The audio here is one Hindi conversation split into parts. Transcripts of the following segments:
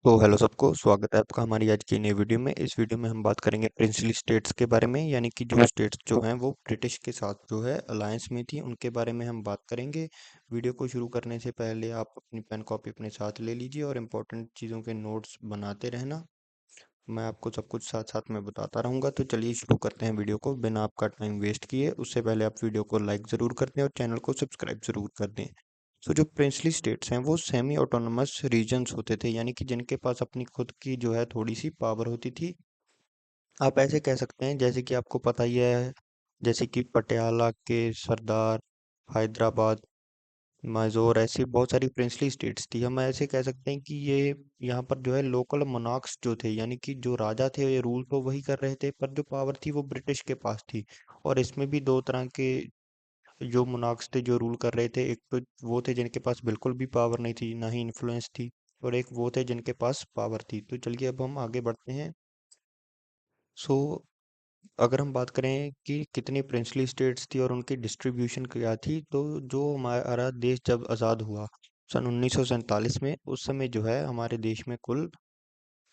तो हेलो सबको, स्वागत है आपका हमारी आज की नई वीडियो में। इस वीडियो में हम बात करेंगे प्रिंसली स्टेट्स के बारे में, यानी कि जो स्टेट्स जो हैं वो ब्रिटिश के साथ जो है अलायंस में थी, उनके बारे में हम बात करेंगे। वीडियो को शुरू करने से पहले आप अपनी पेन कॉपी अपने साथ ले लीजिए और इम्पोर्टेंट चीज़ों के नोट्स बनाते रहना। मैं आपको सब कुछ साथ साथ में बताता रहूँगा। तो चलिए शुरू करते हैं वीडियो को बिना आपका टाइम वेस्ट किए। उससे पहले आप वीडियो को लाइक ज़रूर कर दें और चैनल को सब्सक्राइब ज़रूर कर दें। तो जो प्रिंसली स्टेट्स हैं वो सेमी ऑटोनोमस रीजन्स होते थे, यानी कि जिनके पास अपनी खुद की जो है थोड़ी सी पावर होती थी। आप ऐसे कह सकते हैं जैसे कि आपको पता ही है, जैसे कि पटियाला के सरदार, हैदराबाद, माइजोर, ऐसी बहुत सारी प्रिंसली स्टेट्स थी। हम ऐसे कह सकते हैं कि ये यहाँ पर जो है लोकल मोनार्क्स जो थे, यानी कि जो राजा थे ये रूल तो वही कर रहे थे, पर जो पावर थी वो ब्रिटिश के पास थी। और इसमें भी दो तरह के जो मोनार्क्स थे जो रूल कर रहे थे। एक तो वो थे जिनके पास बिल्कुल भी पावर नहीं थी, ना ही इन्फ्लुएंस थी, और एक वो थे जिनके पास पावर थी। तो चलिए अब हम आगे बढ़ते हैं। सो अगर हम बात करें कि कितनी प्रिंसली स्टेट्स थी और उनकी डिस्ट्रीब्यूशन क्या थी, तो जो हमारा देश जब आज़ाद हुआ सन 1947 में, उस समय जो है हमारे देश में कुल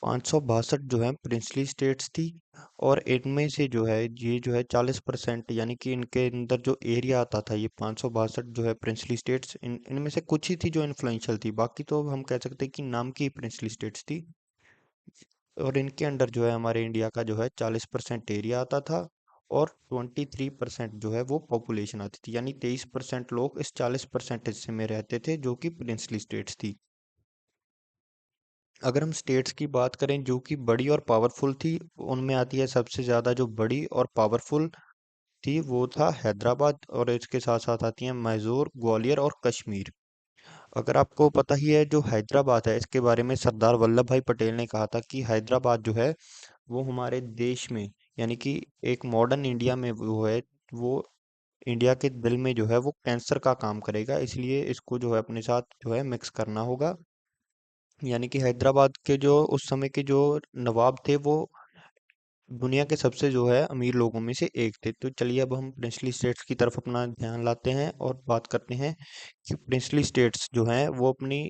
562 जो है प्रिंसली स्टेट्स थी। और इनमें से जो है ये जो है 40%, यानी कि इनके अंदर जो एरिया आता था, ये 562 जो है प्रिंसली स्टेट्स, इनमें से कुछ ही थी जो इन्फ्लुएंशियल थी, बाकी तो हम कह सकते हैं कि नाम की प्रिंसली स्टेट्स थी। और इनके अंडर जो है हमारे इंडिया का जो है 40% एरिया आता था, और 23% जो है वो पॉपुलेशन आती थी, यानी 23% लोग इस 40% हिस्से में रहते थे जो कि प्रिंसली स्टेट्स थी। अगर हम स्टेट्स की बात करें जो कि बड़ी और पावरफुल थी, उनमें आती है सबसे ज़्यादा जो बड़ी और पावरफुल थी वो था हैदराबाद, और इसके साथ साथ आती हैं मैसूर, ग्वालियर और कश्मीर। अगर आपको पता ही है, जो हैदराबाद है इसके बारे में सरदार वल्लभ भाई पटेल ने कहा था कि हैदराबाद जो है वो हमारे देश में, यानी कि एक मॉडर्न इंडिया में वो है, वो इंडिया के दिल में जो है वो कैंसर का काम करेगा, इसलिए इसको जो है अपने साथ जो है मिक्स करना होगा। यानी कि हैदराबाद के जो उस समय के जो नवाब थे वो दुनिया के सबसे जो है अमीर लोगों में से एक थे। तो चलिए अब हम प्रिंसली स्टेट्स की तरफ अपना ध्यान लाते हैं और बात करते हैं कि प्रिंसली स्टेट्स जो हैं वो अपनी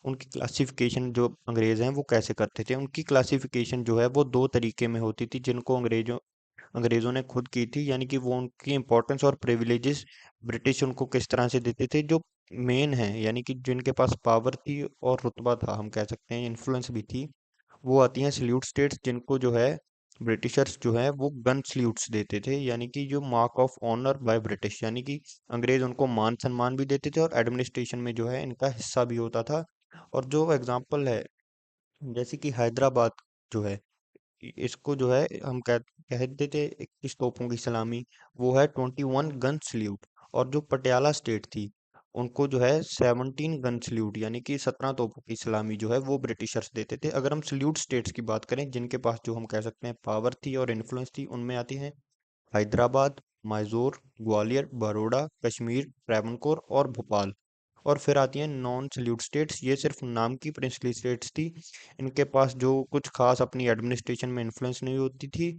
उनकी क्लासिफिकेशन जो अंग्रेज हैं वो कैसे करते थे। उनकी क्लासिफिकेशन जो है वो दो तरीके में होती थी, जिनको अंग्रेजों ने खुद की थी, यानी कि वो उनकी इंपॉर्टेंस और प्रिविलेजेस ब्रिटिश उनको किस तरह से देते थे। जो मेन है, यानी कि जिनके पास पावर थी और रुतबा था, हम कह सकते हैं इन्फ्लुएंस भी थी, वो आती हैं सल्यूट स्टेट्स, जिनको जो है ब्रिटिशर्स जो है वो गन सल्यूट्स देते थे, यानी कि जो mark of honour by British, यानी कि अंग्रेज उनको मान सम्मान भी देते थे और एडमिनिस्ट्रेशन में जो है इनका हिस्सा भी होता था। और जो एग्जांपल है, जैसे कि हैदराबाद जो है, इसको जो है हम कहते थे 21 तोपों की सलामी, वो है 21 गन सल्यूट। और जो पटियाला स्टेट थी, उनको जो है 17 गन सल्यूट, यानी कि 17 तोपों की सलामी जो है वो ब्रिटिशर्स देते थे। अगर हम सल्यूट स्टेट्स की बात करें जिनके पास जो हम कह सकते हैं पावर थी और इन्फ्लुएंस थी, उनमें आती हैं हैदराबाद, मैसूर, ग्वालियर, बड़ौदा, कश्मीर, ट्रैवनकोर और भोपाल। और फिर आती हैं नॉन सल्यूट स्टेट्स, ये सिर्फ नाम की प्रिंसली स्टेट्स थी। इनके पास जो कुछ खास अपनी एडमिनिस्ट्रेशन में इन्फ्लुएंस नहीं होती थी,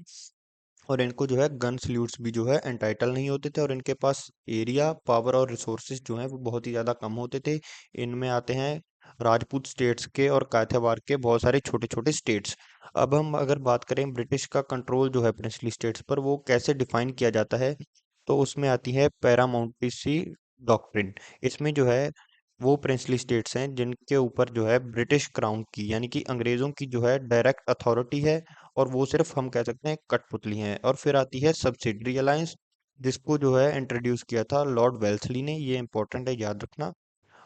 और इनको जो है गन सल्यूट्स भी जो है एंटाइटल नहीं होते थे, और इनके पास एरिया, पावर और रिसोर्सेज जो हैं वो बहुत ही ज़्यादा कम होते थे। इनमें आते हैं राजपूत स्टेट्स के और काठियावाड़ के बहुत सारे छोटे छोटे स्टेट्स। अब हम अगर बात करें ब्रिटिश का कंट्रोल जो है प्रिंसली स्टेट्स पर, वो कैसे डिफाइन किया जाता है, तो उसमें आती है पैरामाउंटेसी डॉक्ट्रिन। इसमें जो है वो प्रिंसली स्टेट्स हैं जिनके ऊपर जो है ब्रिटिश क्राउन की, यानी कि अंग्रेजों की जो है डायरेक्ट अथॉरिटी है, और वो सिर्फ हम कह सकते हैं कठपुतली हैं। और फिर आती है सब्सिडरी अलायंस, जिसको जो है इंट्रोड्यूस किया था लॉर्ड वेल्सली ने, ये इंपॉर्टेंट है याद रखना।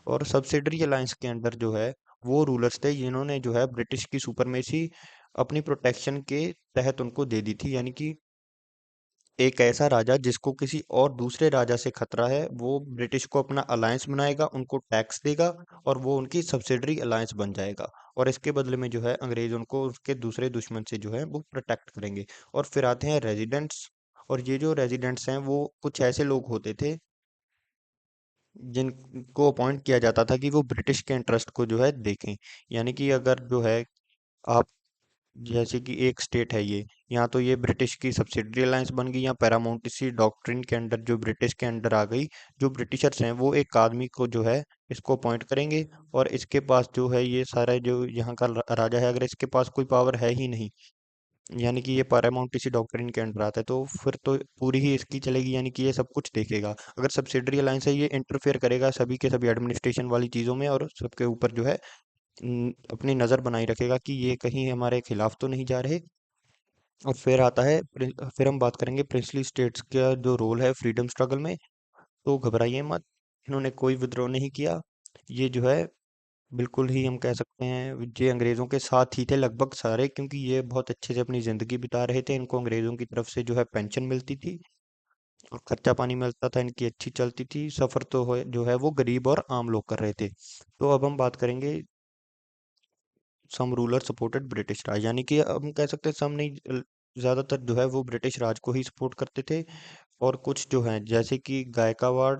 और सब्सिडरी अलायंस के अंदर जो है वो रूलर्स थे जिन्होंने जो है ब्रिटिश की सुपरमेसी अपनी प्रोटेक्शन के तहत उनको दे दी थी, यानी कि एक ऐसा राजा जिसको किसी और दूसरे राजा से खतरा है, वो ब्रिटिश को अपना अलायंस बनाएगा, उनको टैक्स देगा, और वो उनकी सब्सिडरी अलायंस बन जाएगा। और इसके बदले में जो है अंग्रेज उनको उसके दूसरे दुश्मन से जो है वो प्रोटेक्ट करेंगे। और फिर आते हैं रेजिडेंट्स, और ये जो रेजिडेंट्स हैं वो कुछ ऐसे लोग होते थे जिनको अपॉइंट किया जाता था कि वो ब्रिटिश के इंटरेस्ट को जो है देखें। यानी कि अगर जो है आप जैसे कि एक स्टेट है ये, यहाँ तो ये ब्रिटिश की सब्सिडरी अलायंस बन गई, या पैरामाउंटेसी डॉक्ट्रिन के अंडर जो ब्रिटिश के अंडर आ गई। जो ब्रिटिशर्स हैं वो एक आदमी को जो है इसको अपॉइंट करेंगे, और इसके पास जो है ये सारा जो यहाँ का राजा है, अगर इसके पास कोई पावर है ही नहीं, यानी कि ये पैरामाउंटेसी डॉक्ट्रिन के अंडर आता है, तो फिर तो पूरी ही इसकी चलेगी, यानी कि ये सब कुछ देखेगा। अगर सब्सिडरी अलायंस है ये इंटरफेयर करेगा सभी के सभी एडमिनिस्ट्रेशन वाली चीज़ों में, और सबके ऊपर जो है अपनी नज़र बनाई रखेगा कि ये कहीं हमारे खिलाफ तो नहीं जा रहे। और फिर आता है फिर हम बात करेंगे प्रिंसली स्टेट्स का जो रोल है फ्रीडम स्ट्रगल में। तो घबराइए मत, इन्होंने कोई विद्रोह नहीं किया। ये जो है बिल्कुल ही हम कह सकते हैं ये अंग्रेज़ों के साथ ही थे लगभग सारे, क्योंकि ये बहुत अच्छे से अपनी ज़िंदगी बिता रहे थे। इनको अंग्रेज़ों की तरफ से जो है पेंशन मिलती थी, और खर्चा पानी मिलता था, इनकी अच्छी चलती थी। सफ़र तो जो है वो गरीब और आम लोग कर रहे थे। तो अब हम बात करेंगे सम रूलर सपोर्टेड ब्रिटिश राज, यानी कि अब हम कह सकते हैं सम नहीं, ज़्यादातर जो है वो ब्रिटिश राज को ही सपोर्ट करते थे। और कुछ जो हैं जैसे कि गायकावाड़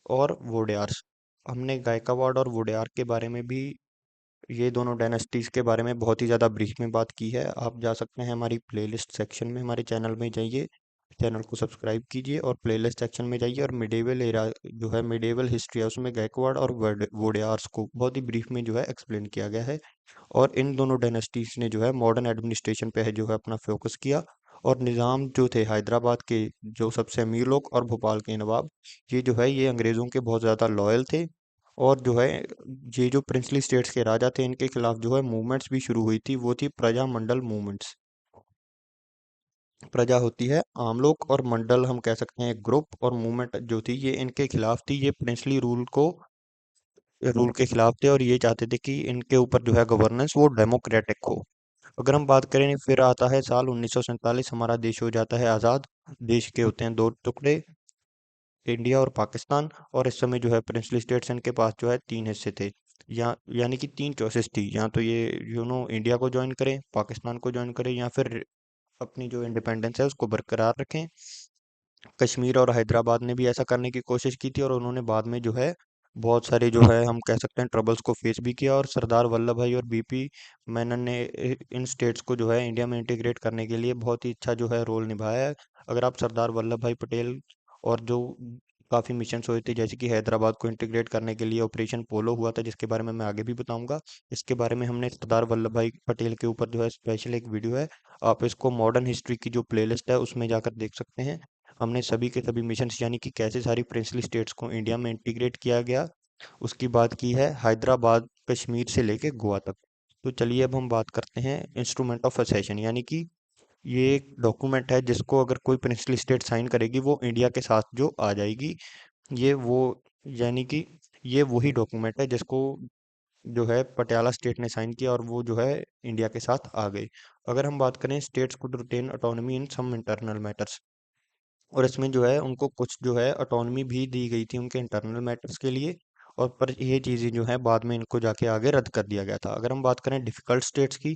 और वोडेयार्स, हमने गायकावाड़ और वोडेयार के बारे में भी, ये दोनों डायनेस्टीज के बारे में बहुत ही ज़्यादा ब्रीफ में बात की है। आप जा सकते हैं हमारी प्लेलिस्ट सेक्शन में, हमारे चैनल में जाइए, चैनल को सब्सक्राइब कीजिए और प्लेलिस्ट सेक्शन में जाइए, और मिडेवल एरा जो है मिडेवल हिस्ट्री है उसमें गायकवाड़ और वोडेयार्स को बहुत ही ब्रीफ में जो है एक्सप्लेन किया गया है। और इन दोनों डायनेस्टीज ने जो है मॉडर्न एडमिनिस्ट्रेशन पे है जो है अपना फोकस किया। और निज़ाम जो थे हैदराबाद के जो सबसे अमीर लोग और भोपाल के नवाब, ये जो है ये अंग्रेज़ों के बहुत ज़्यादा लॉयल थे। और जो है ये जो प्रिंसली स्टेट्स के राजा थे इनके खिलाफ जो है मूवमेंट्स भी शुरू हुई थी, वो थी प्रजा मंडल मूवमेंट्स। प्रजा होती है आम लोग, और मंडल हम कह सकते हैं एक ग्रुप, और मूवमेंट जो थी ये इनके खिलाफ थी, ये प्रिंसली रूल के खिलाफ थे, और ये चाहते थे कि इनके ऊपर जो है गवर्नेंस वो डेमोक्रेटिक हो। अगर हम बात करें फिर आता है साल 1947, हमारा देश हो जाता है आज़ाद। देश के होते हैं दो टुकड़े, इंडिया और पाकिस्तान। और इस समय जो है प्रिंसली स्टेट्स इनके पास जो है तीन हिस्से थे, या यानी कि तीन चॉइसेस थी, या तो ये इंडिया को ज्वाइन करें, पाकिस्तान को ज्वाइन करें, या फिर अपनी जो इंडिपेंडेंस है उसको बरकरार रखें। कश्मीर और हैदराबाद ने भी ऐसा करने की कोशिश की थी, और उन्होंने बाद में जो है बहुत सारे जो है हम कह सकते हैं ट्रबल्स को फेस भी किया, और सरदार वल्लभ भाई और बीपी मेनन ने इन स्टेट्स को जो है इंडिया में इंटीग्रेट करने के लिए बहुत ही अच्छा जो है रोल निभाया है। अगर आप सरदार वल्लभ भाई पटेल और जो काफ़ी मिशंस हुए थे, जैसे कि हैदराबाद को इंटीग्रेट करने के लिए ऑपरेशन पोलो हुआ था, जिसके बारे में मैं आगे भी बताऊंगा। इसके बारे में हमने सरदार वल्लभ भाई पटेल के ऊपर जो है स्पेशल एक वीडियो है, आप इसको मॉडर्न हिस्ट्री की जो प्लेलिस्ट है उसमें जाकर देख सकते हैं। हमने सभी के सभी मिशंस, यानी कि कैसे सारी प्रिंसली स्टेट्स को इंडिया में इंटीग्रेट किया गया, उसकी बात की है, हैदराबाद कश्मीर से लेके गोवा तक। तो चलिए अब हम बात करते हैं इंस्ट्रूमेंट ऑफ असेशन, यानी कि ये एक डॉक्यूमेंट है जिसको अगर कोई प्रिंसली स्टेट साइन करेगी वो इंडिया के साथ जो आ जाएगी। ये वो यानी कि ये वही डॉक्यूमेंट है जिसको जो है पटियाला स्टेट ने साइन किया, और वो जो है इंडिया के साथ आ गई। अगर हम बात करें states could retain autonomy in some internal matters, और इसमें जो है उनको कुछ जो है ऑटोनॉमी भी दी गई थी उनके इंटरनल मैटर्स के लिए। और पर ये चीज़ें जो है बाद में इनको जाके आगे रद्द कर दिया गया था। अगर हम बात करें डिफ़िकल्ट स्टेट्स की,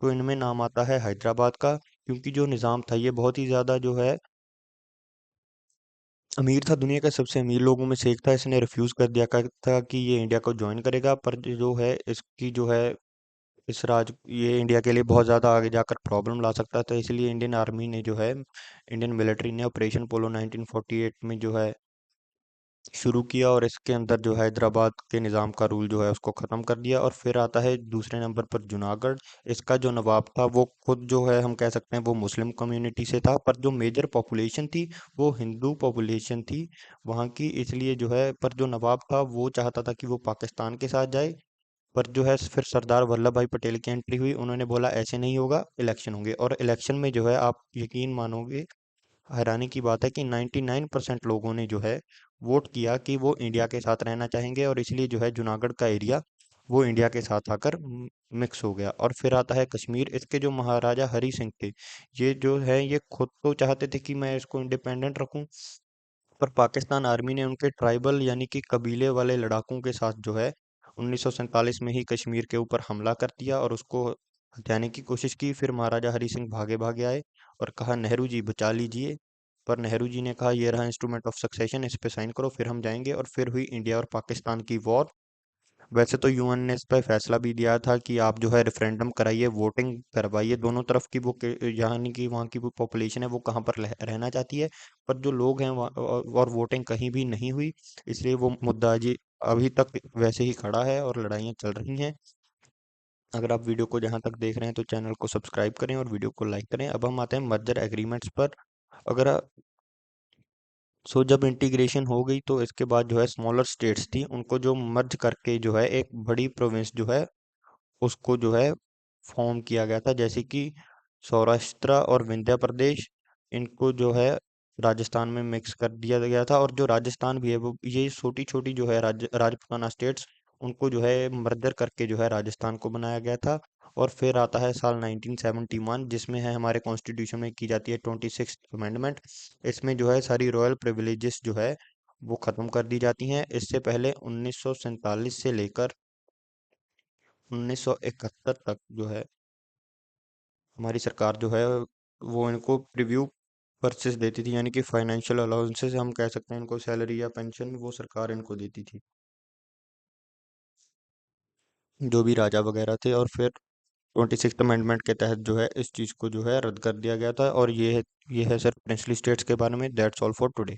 तो इनमें नाम आता है हैदराबाद का, क्योंकि जो निज़ाम था ये बहुत ही ज़्यादा जो है अमीर था, दुनिया का सबसे अमीर लोगों में से एक था। इसने रिफ्यूज़ कर दिया था कि ये इंडिया को ज्वाइन करेगा, पर जो है इसकी जो है इस राज ये इंडिया के लिए बहुत ज़्यादा आगे जाकर प्रॉब्लम ला सकता था, इसलिए इंडियन आर्मी ने जो है इंडियन मिलिट्री ने ऑपरेशन पोलो 1948 में जो है शुरू किया, और इसके अंदर जो हैदराबाद के निज़ाम का रूल जो है उसको ख़त्म कर दिया। और फिर आता है दूसरे नंबर पर जूनागढ़। इसका जो नवाब था वो खुद जो है हम कह सकते हैं वो मुस्लिम कम्युनिटी से था, पर जो मेजर पॉपुलेशन थी वो हिंदू पॉपुलेशन थी वहाँ की, इसलिए जो है पर जो नवाब था वो चाहता था कि वो पाकिस्तान के साथ जाए। पर जो है फिर सरदार वल्लभ भाई पटेल की एंट्री हुई, उन्होंने बोला ऐसे नहीं होगा, इलेक्शन होंगे। और इलेक्शन में जो है आप यकीन मानोगे, हैरानी की बात है कि 99% लोगों ने जो है वोट किया कि वो इंडिया के साथ रहना चाहेंगे, और इसलिए जो है जूनागढ़ का एरिया वो इंडिया के साथ आकर मिक्स हो गया। और फिर आता है कश्मीर। इसके जो महाराजा हरी सिंह थे, ये जो है ये खुद तो चाहते थे कि मैं इसको इंडिपेंडेंट रखूं, पर पाकिस्तान आर्मी ने उनके ट्राइबल यानी कि कबीले वाले लड़ाकों के साथ जो है 1947 में ही कश्मीर के ऊपर हमला कर दिया, और उसको हथियाने की कोशिश की। फिर महाराजा हरी सिंह भागे भागे आए और कहा नेहरू जी बचा लीजिए, पर नेहरू जी ने कहा ये रहा इंस्ट्रूमेंट ऑफ सक्सेशन, इस पे साइन करो फिर हम जाएंगे। और फिर हुई इंडिया और पाकिस्तान की वॉर। वैसे तो यूएन ने इस पर फैसला भी दिया था कि आप जो है रेफरेंडम कराइए, वोटिंग करवाइए दोनों तरफ की, वो यानी कि वहाँ की वो पॉपुलेशन है वो कहाँ पर रहना चाहती है। पर जो लोग हैं वहाँ और वोटिंग कहीं भी नहीं हुई, इसलिए वो मुद्दा जी अभी तक वैसे ही खड़ा है और लड़ाइयाँ चल रही हैं। अगर आप वीडियो को जहाँ तक देख रहे हैं तो चैनल को सब्सक्राइब करें और वीडियो को लाइक करें। अब हम आते हैं मर्जर एग्रीमेंट्स पर। अगर जब इंटीग्रेशन हो गई तो इसके बाद जो है स्मॉलर स्टेट्स थी, उनको जो मर्ज करके जो है एक बड़ी प्रोविंस जो है उसको जो है फॉर्म किया गया था। जैसे कि सौराष्ट्र और विंध्य प्रदेश, इनको जो है राजस्थान में मिक्स कर दिया गया था। और जो राजस्थान भी है वो ये छोटी छोटी जो है राजपूताना स्टेट्स, उनको जो है मर्जर करके जो है राजस्थान को बनाया गया था। और फिर आता है साल 1971, जिसमें है हमारे कॉन्स्टिट्यूशन में की जाती है 26th अमेंडमेंट। इसमें जो है सारी रॉयल प्रिविलेजेस जो है वो खत्म कर दी जाती हैं। इससे पहले 1947 से लेकर 1971 तक जो है हमारी सरकार जो है वो इनको प्रीव्यू पर्चेस देती थी, यानी कि फाइनेंशियल अलाउंसेस हम कह सकते हैं इनको, सैलरी या पेंशन वो सरकार इनको देती थी, जो भी राजा वगैरह थे। और फिर 26th अमेंडमेंट के तहत जो है इस चीज़ को जो है रद्द कर दिया गया था। और ये है सिर्फ प्रिंसली स्टेट्स के बारे में। That's all for today.